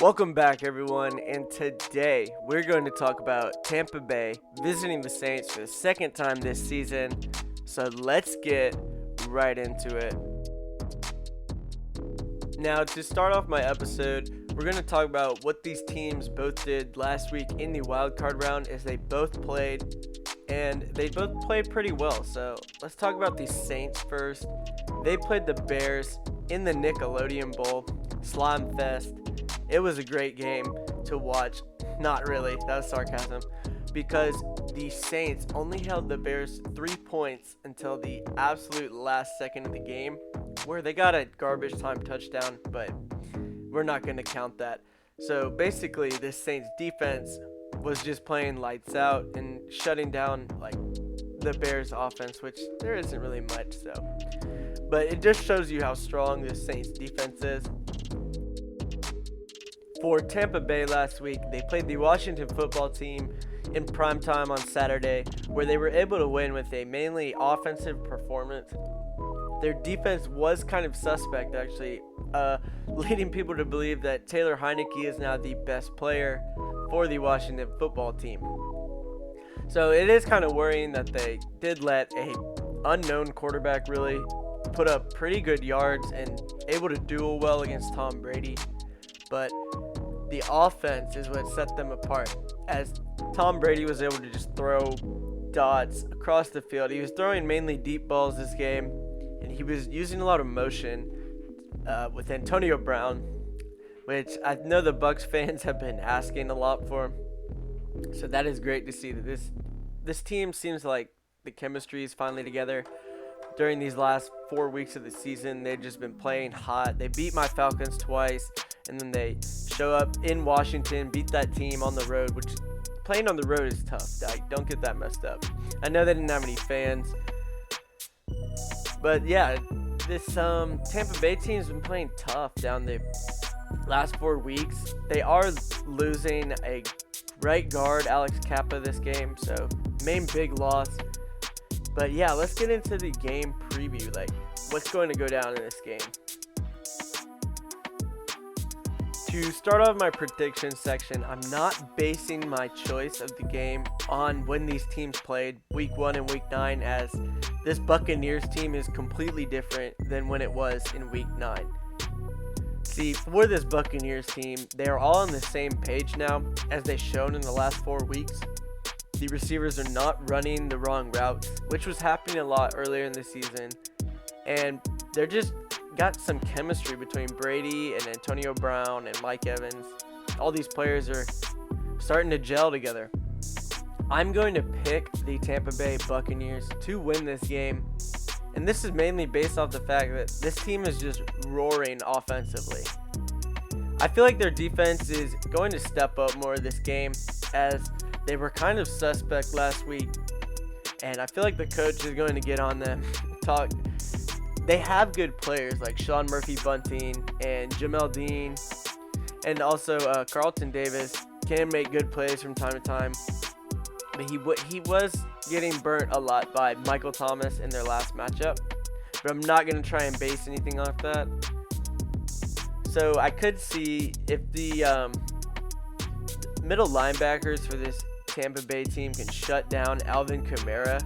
Welcome back, everyone, and today we're going to talk about Tampa Bay visiting the Saints for the second time this season. So let's get right into it. Now, to start off my episode, we're going to talk about what these teams both did last week in the Wildcard round as they both played, and they both played pretty well. So let's talk about the Saints first. They played the Bears in the Nickelodeon Bowl, Slime Fest. It was a great game to watch. Not really, that was sarcasm. Because the Saints only held the Bears 3 points until the absolute last second of the game, where they got a garbage time touchdown, but we're not going to count that. So basically, this Saints defense was just playing lights out and shutting down the Bears offense, which there isn't really much. So, but it just shows you how strong this Saints defense is. For Tampa Bay last week, they played the Washington football team in primetime on Saturday, where they were able to win with a mainly offensive performance. Their defense was kind of suspect, actually, leading people to believe that Taylor Heinicke is now the best player for the Washington football team. So it is kind of worrying that they did let a unknown quarterback really put up pretty good yards and able to duel well against Tom Brady. But the offense is what set them apart, as Tom Brady was able to just throw dots across the field. He was throwing mainly deep balls this game, and he was using a lot of motion with Antonio Brown, which I know the Bucs fans have been asking a lot for. So that is great to see that this team seems like the chemistry is finally together. During these last 4 weeks of the season, they've just been playing hot. They beat my Falcons twice, and then they show up in Washington, beat that team on the road, which playing on the road is tough. Don't get that messed up. I know they didn't have any fans, but yeah, this Tampa Bay team's been playing tough down the last 4 weeks. They are losing a right guard, Alex Kappa, this game, so main big loss. But yeah, let's get into the game preview, what's going to go down in this game. To start off my prediction section, I'm not basing my choice of the game on when these teams played week 1 and week 9, as this Buccaneers team is completely different than when it was in week 9. See, for this Buccaneers team, they are all on the same page now as they've shown in the last 4 weeks. The receivers are not running the wrong routes, which was happening a lot earlier in the season. And they're just got some chemistry between Brady and Antonio Brown and Mike Evans. All these players are starting to gel together. I'm going to pick the Tampa Bay Buccaneers to win this game. And this is mainly based off the fact that this team is just roaring offensively. I feel like their defense is going to step up more this game, as they were kind of suspect last week, and I feel like the coach is going to get on them. They have good players like Sean Murphy-Bunting and Jamel Dean, and also Carlton Davis can make good plays from time to time. But he was getting burnt a lot by Michael Thomas in their last matchup. But I'm not going to try and base anything off that. So I could see if the middle linebackers for this Tampa Bay team can shut down Alvin Kamara,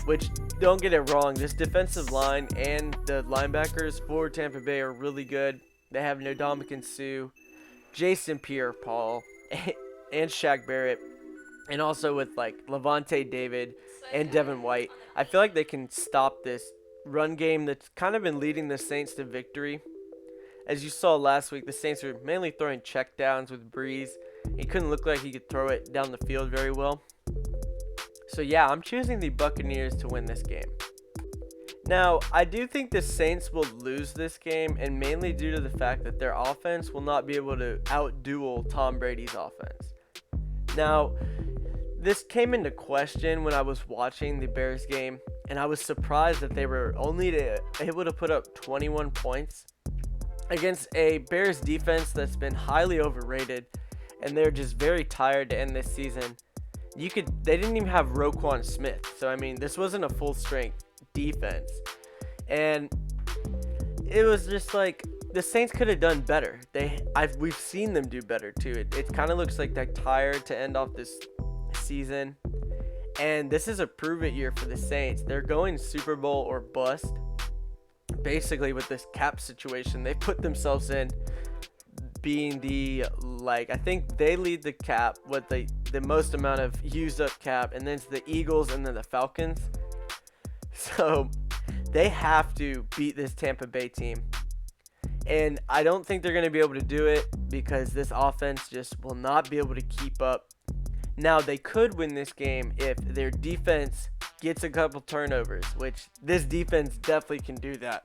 which, don't get it wrong, this defensive line and the linebackers for Tampa Bay are really good. They have Ndamukong Suh, Jason Pierre-Paul, and Shaq Barrett, and also with Levante David and Devin White. I feel like they can stop this run game that's kind of been leading the Saints to victory. As you saw last week, the Saints were mainly throwing checkdowns with Breeze. He couldn't look like he could throw it down the field very well. So yeah, I'm choosing the Buccaneers to win this game. Now, I do think the Saints will lose this game, and mainly due to the fact that their offense will not be able to out-duel Tom Brady's offense. Now, this came into question when I was watching the Bears game, and I was surprised that they were only able to put up 21 points against a Bears defense that's been highly overrated, and they're just very tired to end this season. They didn't even have Roquan Smith, so I mean, this wasn't a full strength defense, and it was just the Saints could have done better. We've seen them do better too. It kind of looks like they're tired to end off this season, and this is a prove it year for the Saints. They're going Super Bowl or bust. Basically, with this cap situation, they put themselves in being I think they lead the cap with the most amount of used up cap, and then it's the Eagles and then the Falcons. So they have to beat this Tampa Bay team. And I don't think they're going to be able to do it because this offense just will not be able to keep up. Now, they could win this game if their defense gets a couple turnovers, which this defense definitely can do that.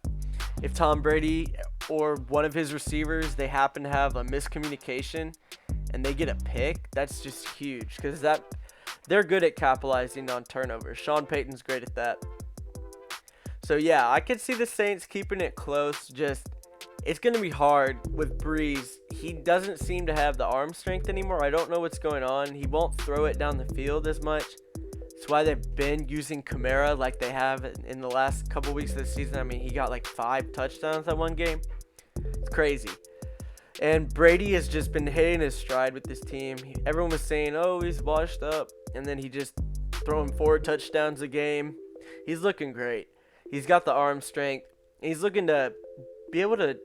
If Tom Brady or one of his receivers, they happen to have a miscommunication and they get a pick, that's just huge because they're good at capitalizing on turnovers. Sean Payton's great at that. So, yeah, I could see the Saints keeping it close. Just it's going to be hard with Breeze. He doesn't seem to have the arm strength anymore. I don't know what's going on. He won't throw it down the field as much. That's why they've been using Kamara like they have in the last couple weeks of the season. I mean, he got like 5 touchdowns that one game. It's crazy. And Brady has just been hitting his stride with this team. Everyone was saying, oh, he's washed up. And then he just throwing 4 touchdowns a game. He's looking great. He's got the arm strength. He's looking to be able to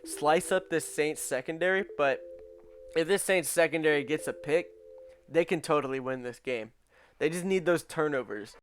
slice up this Saints secondary. But if this Saints secondary gets a pick, they can totally win this game. They just need those turnovers.